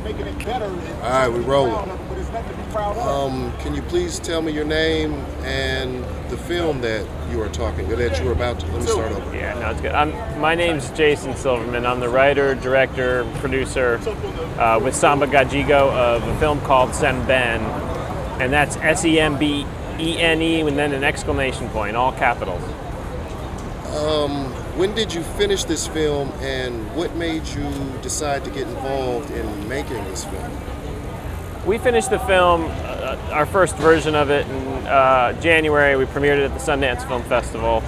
making it better. All right, we rolling. But it's nothing to be proud of. Can you please tell me your name and the film that you are talking, that you were about to? Let me start over. Yeah, no, it's good. My name's Jason Silverman. I'm the writer, director, producer with Samba Gadjigo of a film called Sembene, and that's Sembene and then an exclamation point, all capitals. When did you finish this film, and what made you decide to get involved in making this film? We finished the film, our first version of it, in January. We premiered it at the Sundance Film Festival,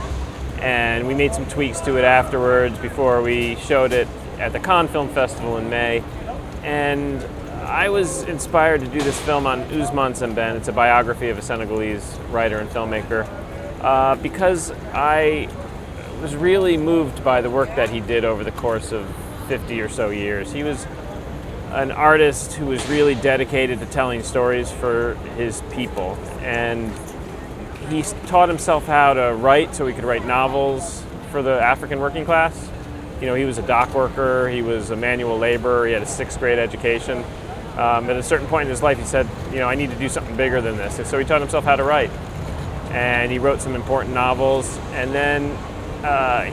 and we made some tweaks to it afterwards before we showed it at the Cannes Film Festival in May. And I was inspired to do this film on Ousmane Sembene. It's a biography of a Senegalese writer and filmmaker, because I was really moved by the work that he did over the course of 50 or so years. He was an artist who was really dedicated to telling stories for his people, and he taught himself how to write so he could write novels for the African working class. You know, he was a dock worker, he was a manual laborer, he had a 6th grade education. At a certain point in his life he said, you know, I need to do something bigger than this, and so he taught himself how to write. And he wrote some important novels, and then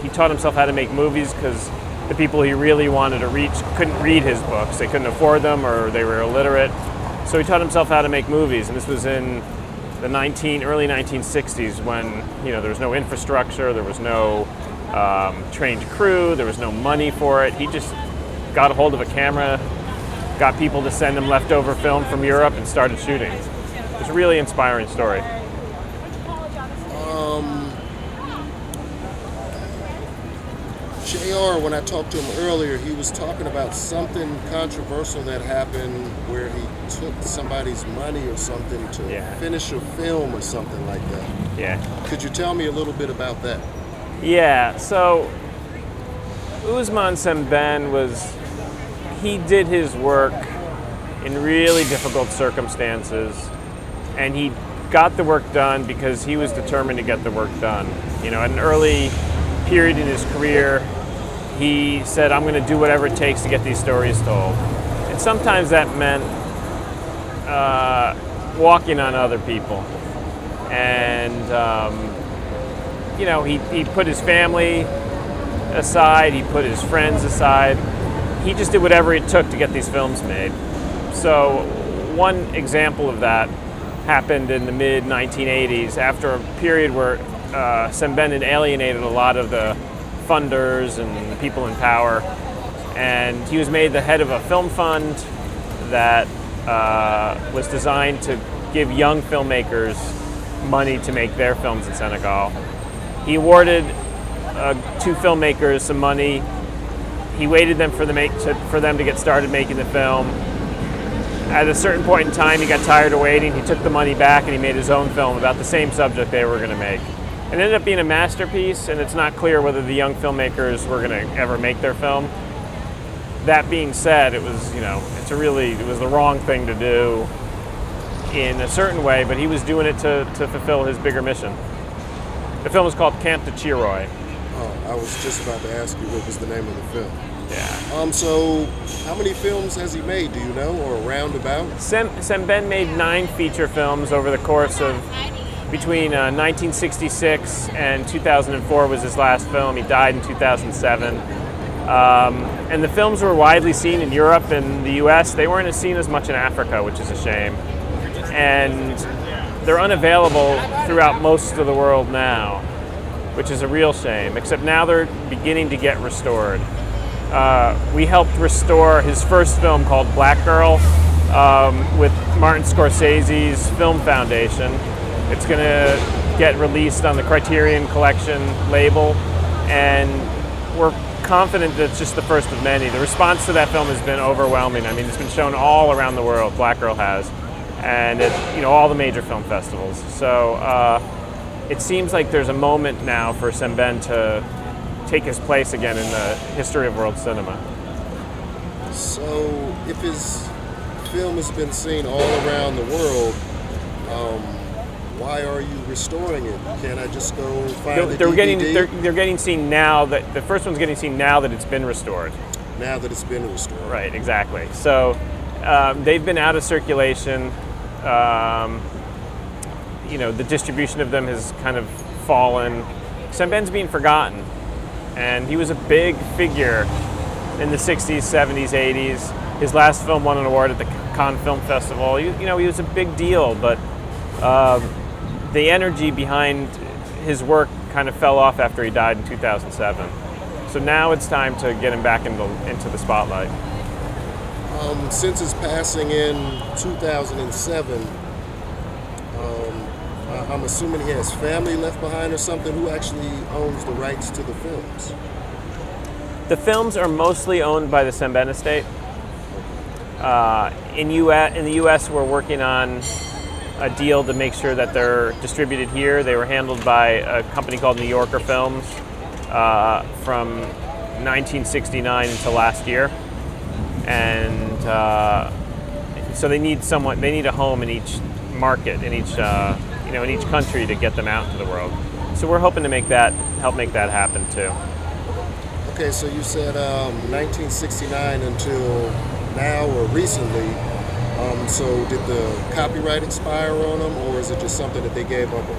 he taught himself how to make movies because the people he really wanted to reach couldn't read his books. They couldn't afford them, or they were illiterate. So he taught himself how to make movies, and this was in the early 1960s when, you know, there was no infrastructure, there was no trained crew, there was no money for it. He just got a hold of a camera, got people to send him leftover film from Europe, and started shooting. It's a really inspiring story. JR, when I talked to him earlier, he was talking about something controversial that happened where he took somebody's money or something to finish a film or something like that. Yeah. Could you tell me a little bit about that? Yeah, so Ousmane Sembene he did his work in really difficult circumstances, and he got the work done because he was determined to get the work done. You know, at an early period in his career, he said, I'm going to do whatever it takes to get these stories told. And sometimes that meant walking on other people. And, you know, he put his family aside, he put his friends aside. He just did whatever it took to get these films made. So one example of that happened in the mid-1980s after a period where Sembene had alienated a lot of the funders and the people in power, and he was made the head of a film fund that was designed to give young filmmakers money to make their films in Senegal. He awarded 2 filmmakers some money. He waited for them to get started making the film. At a certain point in time, he got tired of waiting. He took the money back and he made his own film about the same subject they were going to make. It ended up being a masterpiece, and it's not clear whether the young filmmakers were going to ever make their film. That being said, it was, you know, it was the wrong thing to do in a certain way, but he was doing it to fulfill his bigger mission. The film is called Camp de Chiroy. Oh, I was just about to ask you what was the name of the film. Yeah. So how many films has he made, do you know, or roundabout? Sembene made 9 feature films over the course of between 1966 and 2004 was his last film. He died in 2007. And the films were widely seen in Europe and the US. They weren't seen as much in Africa, which is a shame. And they're unavailable throughout most of the world now, which is a real shame, except now they're beginning to get restored. We helped restore his first film called Black Girl with Martin Scorsese's Film Foundation. It's going to get released on the Criterion Collection label, and we're confident that it's just the first of many. The response to that film has been overwhelming. I mean, it's been shown all around the world, Black Girl has, and at, you know, all the major film festivals. So it seems like there's a moment now for Sembene to take his place again in the history of world cinema. So if his film has been seen all around the world, why are you restoring it? Can't I just go find the DVD? They're getting seen now. That the first one's getting seen now that it's been restored. Now that it's been restored. Right, exactly. So They've been out of circulation. The distribution of them has kind of fallen. Sembene's being forgotten, and he was a big figure in the 60s, 70s, 80s. His last film won an award at the Cannes Film Festival. He was a big deal, but the energy behind his work kind of fell off after he died in 2007. So now it's time to get him back into the spotlight. Since his passing in 2007, I'm assuming he has family left behind or something. Who actually owns the rights to the films? The films are mostly owned by the Sembene estate. In the U.S., we're working on a deal to make sure that they're distributed here. They were handled by a company called New Yorker Films from 1969 until last year, and so they need a home in each market, in each country to get them out into the world. So we're hoping to help make that happen too. Okay, so you said 1969 until now or recently. So did the copyright expire on them, or is it just something that they gave up on?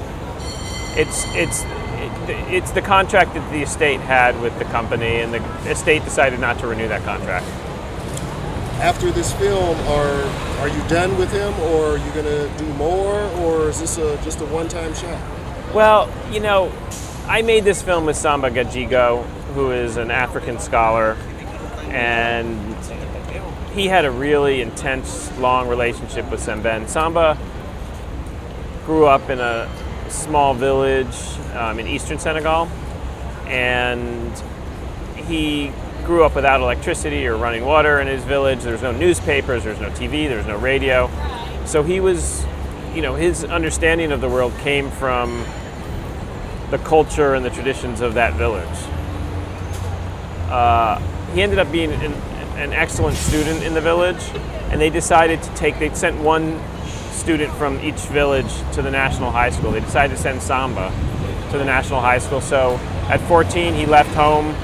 It's the contract that the estate had with the company, and the estate decided not to renew that contract. After this film, are you done with him, or are you going to do more, or is this just a one-time shot? Well, I made this film with Samba Gadjigo, who is an African scholar, and he had a really intense, long relationship with Sembene. Samba grew up in a small village in eastern Senegal, and he grew up without electricity or running water in his village. There's no newspapers, there's no TV, there's no radio. So he was, his understanding of the world came from the culture and the traditions of that village. He ended up being an excellent student in the village, and they sent one student from each village to the national high school. They decided to send Samba to the national high school. So at 14, he left home,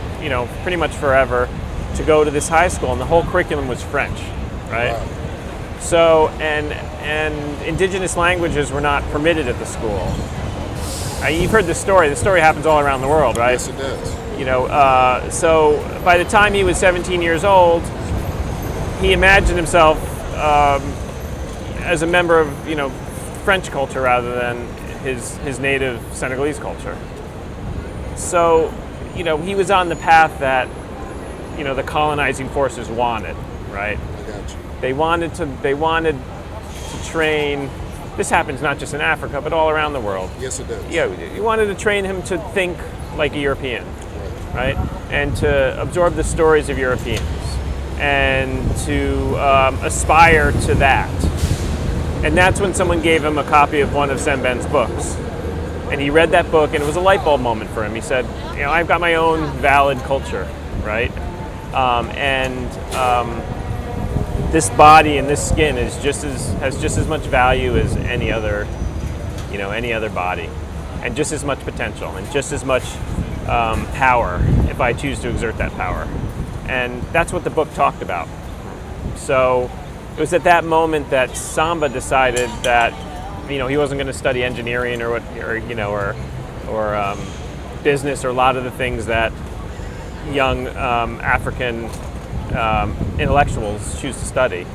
pretty much forever, to go to this high school, and the whole curriculum was French, right? Wow. So, and indigenous languages were not permitted at the school. You've heard this story. The story happens all around the world, right? Yes, it does. So by the time he was 17 years old, he imagined himself as a member of, French culture rather than his native Senegalese culture. So, he was on the path that, the colonizing forces wanted, right? I got you. They wanted to train. This happens not just in Africa, but all around the world. Yes, it does. Yeah, you wanted to train him to think like a European, right? And to absorb the stories of Europeans, and to aspire to that. And that's when someone gave him a copy of one of Sembene's books. And he read that book, and it was a light bulb moment for him. He said, I've got my own valid culture, right? This body and this skin has just as much value as any other body, and just as much potential, and just as much power if I choose to exert that power. And that's what the book talked about. So it was at that moment that Samba decided that he wasn't going to study engineering or business, or a lot of the things that young African intellectuals choose to study.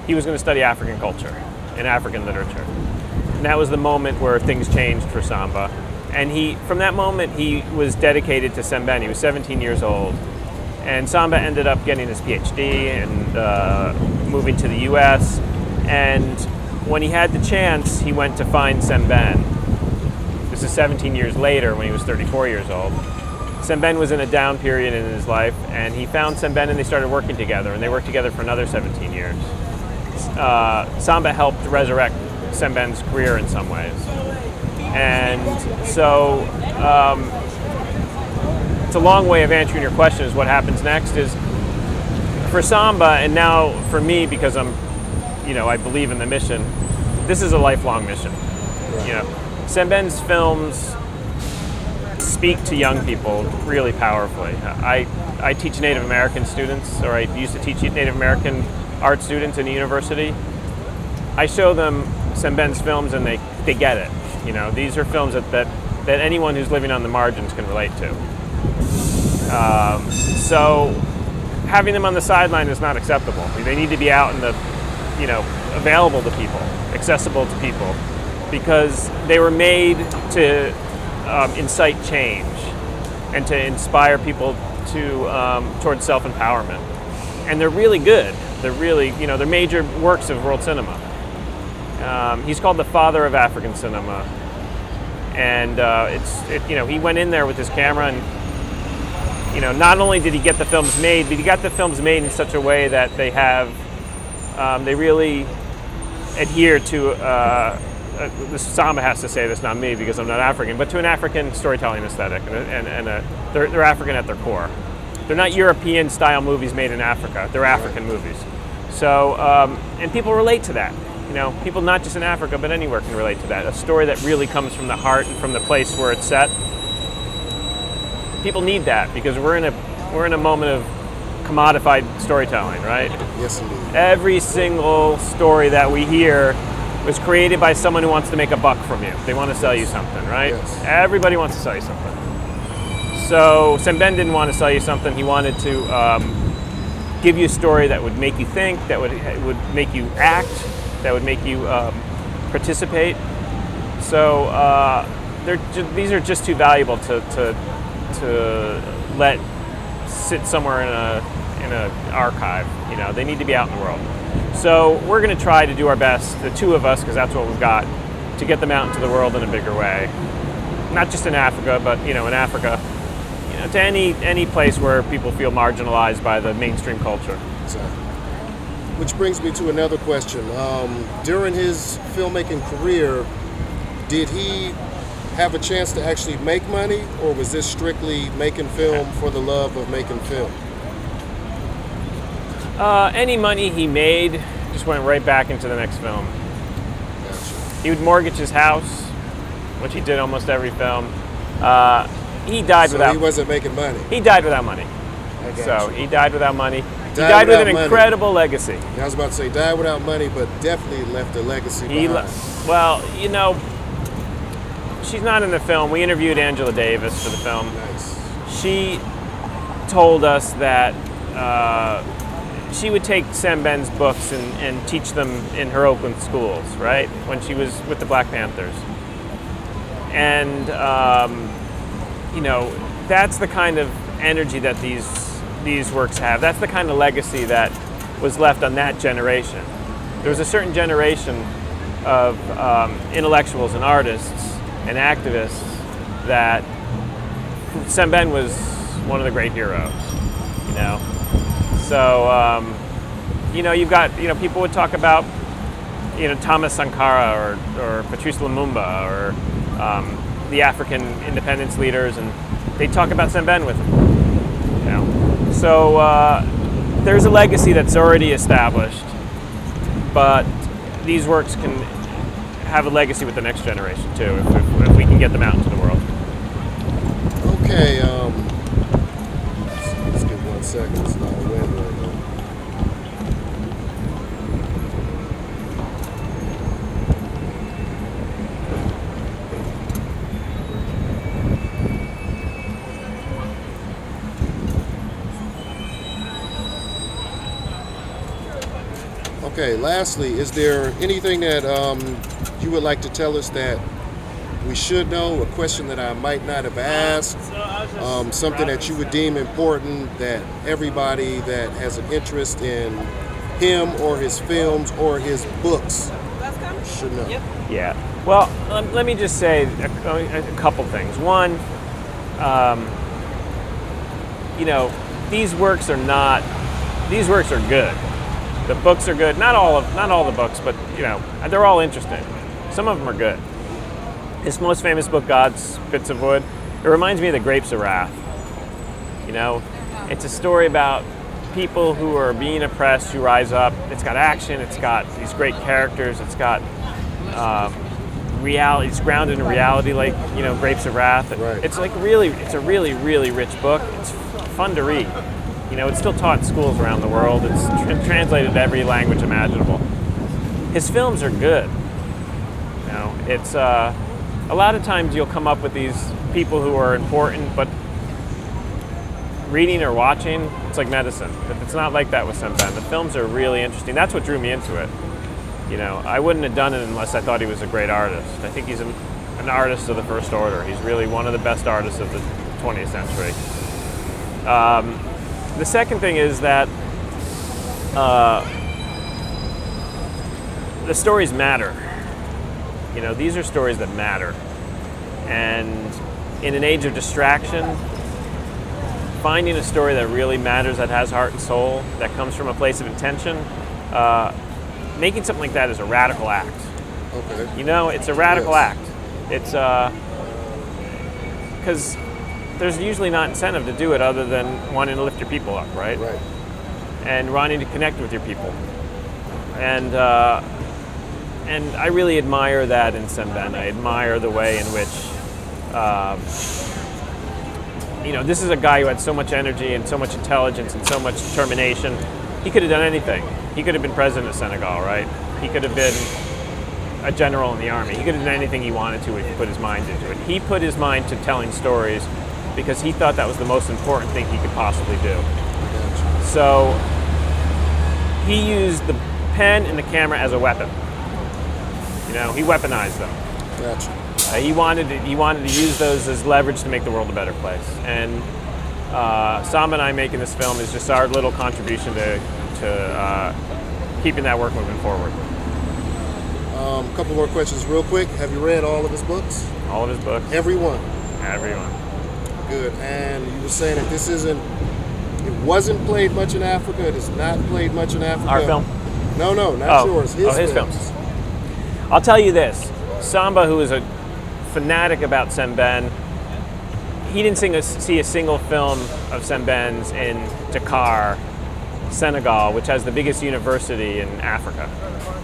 He was going to study African culture and African literature. And that was the moment where things changed for Samba. And from that moment, he was dedicated to Sembene. He was 17 years old. And Samba ended up getting his PhD and moving to the US. And when he had the chance, he went to find Sembene. This is 17 years later, when he was 34 years old. Sembene was in a down period in his life, and he found Sembene, and they started working together, and they worked together for another 17 years. Samba helped resurrect Sembene's career in some ways. And so it's a long way of answering your question, is what happens next is, for Samba, and now for me, because I believe in the mission, this is a lifelong mission. Sembene's films speak to young people really powerfully. I teach Native American students, or I used to teach Native American art students in a university, I show them Sembene's films and they get it. You know, these are films that anyone who's living on the margins can relate to. So having them on the sideline is not acceptable. They need to be out in the, you know, available to people, accessible to people, because they were made to incite change and to inspire people to towards self-empowerment. And they're really good. They're really, you know, they're major works of world cinema. He's called the father of African cinema, and you know, he went in there with his camera, and you know, not only did he get the films made, but he got the films made in such a way that they have, they really adhere to. This Samba has to say this, not me, because I'm not African, but to an African storytelling aesthetic, and they're African at their core. They're not European style movies made in Africa. They're African movies. So, and people relate to that. You know, people not just in Africa, but anywhere can relate to that. A story that really comes from the heart and from the place where it's set. People need that because we're in a moment of commodified storytelling, right? Yes, indeed. Every single story that we hear was created by someone who wants to make a buck from you. They want to sell you something, right? Yes. Everybody wants to sell you something. So Sembene didn't want to sell you something. He wanted to give you a story that would make you think, that would make you act, that would make you participate. So these are just too valuable to let sit somewhere in a archive. You know, they need to be out in the world. So we're going to try to do our best, the two of us, because that's what we've got, to get them out into the world in a bigger way. Not just in Africa, but you know, in Africa, you know, to any place where people feel marginalized by the mainstream culture. Exactly. Which brings me to another question. During his filmmaking career, did he have a chance to actually make money, or was this strictly making film for the love of making film? Any money he made just went right back into the next film. Gotcha. He would mortgage his house, which he did almost every film. He died So without. he wasn't making money. He died without money. I got So you. he died without money. He Died died with without an money. incredible legacy. I was about to say died without money, but definitely left a legacy behind. Well, you know, she's not in the film. We interviewed Angela Davis for the film. Nice. She told us that she would take Sembene's books and teach them in her Oakland schools, right? When she was with the Black Panthers. And, you know, that's the kind of energy that these works have. That's the kind of legacy that was left on that generation. There was a certain generation of intellectuals and artists and activists that Sembene was one of the great heroes, you know. So, you know, you've got, you know, people would talk about, you know, Thomas Sankara or Patrice Lumumba or the African independence leaders, and they talk about Sembene with them, you know. So there's a legacy that's already established, but these works can have a legacy with the next generation too, if we can get them out into the world. Okay, let's give 1 second. It's not a wind right now. Okay, lastly, is there anything that you would like to tell us that we should know, a question that I might not have asked, something that you would deem important that everybody that has an interest in him or his films or his books should know? Yeah. Well, let me just say a couple things. One, you know, these works are good. The books are good. Not all the books, but you know, they're all interesting. Some of them are good. His most famous book, God's Bits of Wood, it reminds me of the Grapes of Wrath. You know, it's a story about people who are being oppressed, who rise up. It's got action. It's got these great characters. It's got reality. It's grounded in reality, like, you know, Grapes of Wrath. Right. It's a really, really rich book. It's fun to read. You know, it's still taught in schools around the world. It's translated to every language imaginable. His films are good. You know, it's a lot of times you'll come up with these people who are important, but reading or watching, it's like medicine. It's not like that with Sembene. The films are really interesting. That's what drew me into it. You know, I wouldn't have done it unless I thought he was a great artist. I think he's an artist of the first order. He's really one of the best artists of the 20th century. The second thing is that the stories matter. You know, these are stories that matter. And in an age of distraction, finding a story that really matters, that has heart and soul, that comes from a place of intention, making something like that is a radical act. Okay. You know, it's a radical act. It's because there's usually not incentive to do it other than wanting to lift your people up, right? Right. And wanting to connect with your people. And I really admire that in Sembene. I admire the way in which, you know, this is a guy who had so much energy and so much intelligence and so much determination. He could have done anything. He could have been president of Senegal, right? He could have been a general in the army. He could have done anything he wanted to if he put his mind into it. He put his mind to telling stories because he thought that was the most important thing he could possibly do. So he used the pen and the camera as a weapon. You know, he weaponized them. Gotcha. He wanted to use those as leverage to make the world a better place. And Samba and I making this film is just our little contribution to keeping that work moving forward. A couple more questions real quick. Have you read all of his books? All of his books. Everyone? Everyone. Good. And you were saying that it wasn't played much in Africa. It is not played much in Africa. Our film? No, not yours. His films. I'll tell you this. Samba, who is a fanatic about Sembene, he didn't see a single film of Sembene's in Dakar, Senegal, which has the biggest university in Africa,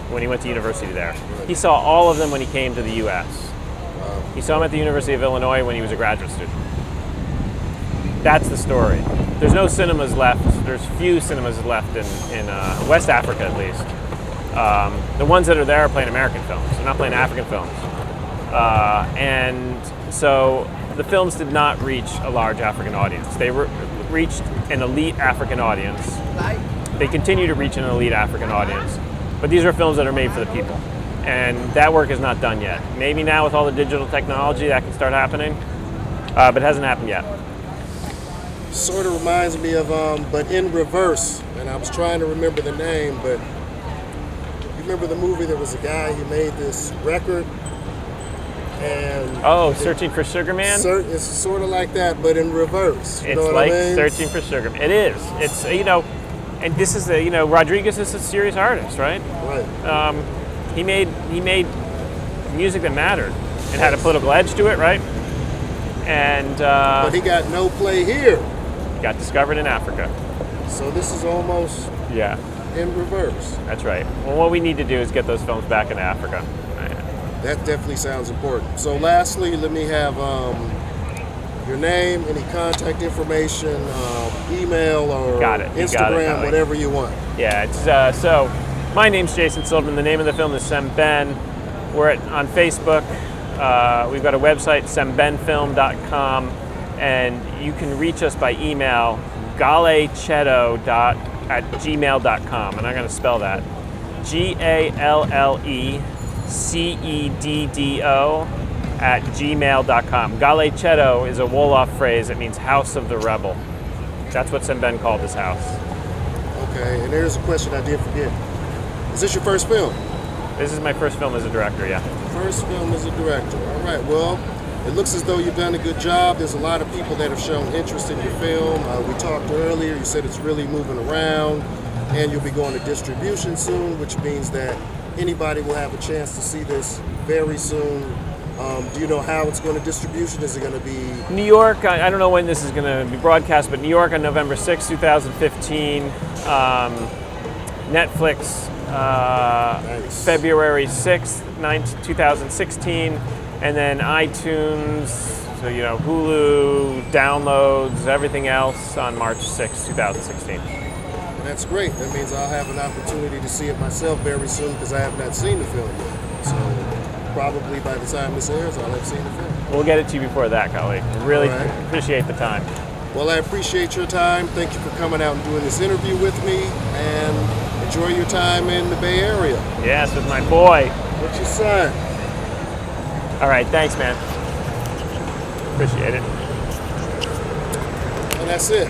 when he went to university there. He saw all of them when he came to the U.S. He saw them at the University of Illinois when he was a graduate student. That's the story. There's no cinemas left. There's few cinemas left in West Africa, at least. The ones that are there are playing American films. They're not playing African films. And so the films did not reach a large African audience. They reached an elite African audience. They continue to reach an elite African audience. But these are films that are made for the people. And that work is not done yet. Maybe now with all the digital technology that can start happening, but it hasn't happened yet. Sort of reminds me of, but in reverse. And I was trying to remember the name, but you remember the movie? There was a guy who made this record. And Searching for Sugar Man? It's sort of like that, but in reverse. You know It's what like I mean? Searching for Sugar Man. It is. It's, you know, and this is Rodriguez is a serious artist, right? Right. He made music that mattered and had a political edge to it, right? And but he got no play here. Got discovered in Africa. So this is almost in reverse. That's right. Well, what we need to do is get those films back into Africa. That definitely sounds important. So lastly, let me have your name, any contact information, email or Instagram, whatever you want. Yeah, it's so my name's Jason Silverman. The name of the film is Sembene. We're on Facebook. We've got a website, sembenefilm.com, and you can reach us by email, galleceddo@gmail.com, and I'm going to spell that. GALLECEDDO@gmail.com. Galleceddo is a Wolof phrase. It means house of the rebel. That's what Sembene called this house. Okay, and there's a question I did forget. Is this your first film? This is my first film as a director, yeah. First film as a director. All right, well, it looks as though you've done a good job. There's a lot of people that have shown interest in your film. We talked earlier, you said it's really moving around, and you'll be going to distribution soon, which means that anybody will have a chance to see this very soon. Do you know how it's going to distribution? Is it going to be New York? I don't know when this is going to be broadcast, but New York on November 6, 2015. Netflix nice. February 6th, 2016, and then iTunes So, you know, Hulu, downloads, everything else on March 6, 2016. And that's great. That means I'll have an opportunity to see it myself very soon because I have not seen the film yet. So probably by the time this airs, I'll have seen the film. We'll get it to you before that, colleague. Really All right. appreciate the time. Well, I appreciate your time. Thank you for coming out and doing this interview with me. And enjoy your time in the Bay Area. Yes, with my boy. What's your son? All right, thanks, man. Appreciate it. And that's it.